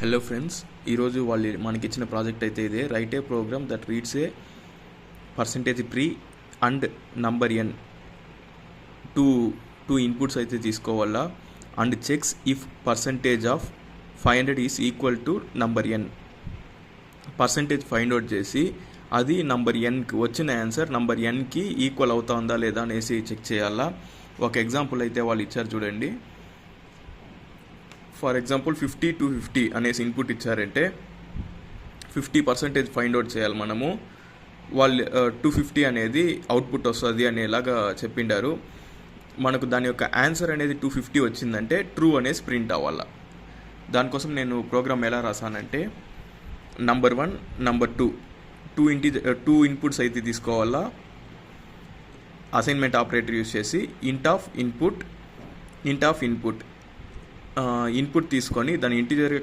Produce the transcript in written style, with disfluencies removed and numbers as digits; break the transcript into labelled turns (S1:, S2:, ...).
S1: Hello friends, ఈరోజు వాళ్ళు మనకి ఇచ్చిన ప్రాజెక్ట్ అయితే ఇదే. Write a program that reads a percentage P and number N two inputs అయితే తీసుకోవాలా and checks if percentage of 500 is equal to number N. Percentage find out చేసి అది నంబర్ ఎన్కి వచ్చిన ఆన్సర్ నంబర్ ఎన్కి ఈక్వల్ అవుతుందా లేదా అనేసి చెక్ చేయాలా. ఒక ఎగ్జాంపుల్ అయితే వాళ్ళు ఇచ్చారు చూడండి. ఫర్ ఎగ్జాంపుల్ 50 to 50 అనేసి ఇన్పుట్ ఇచ్చారంటే 50% ఫైండ్ అవుట్ చేయాలి మనము. వాళ్ళు 250 అనేది అవుట్పుట్ వస్తుంది అనేలాగా చెప్పిండారు. మనకు దాని యొక్క ఆన్సర్ అనేది 250 వచ్చిందంటే ట్రూ అనేసి ప్రింట్ అవ్వాలి. దానికోసం నేను ప్రోగ్రామ్ ఎలా రాసానంటే నంబర్ 1 నంబర్ 2 ఇన్పుట్స్ అయితే తీసుకోవాలా. అసైన్మెంట్ ఆపరేటర్ యూస్ చేసి ఇంట్ ఆఫ్ ఇన్పుట్ ఇన్పుట్ తీసుకొని దాన్ని ఇంటిజర్గా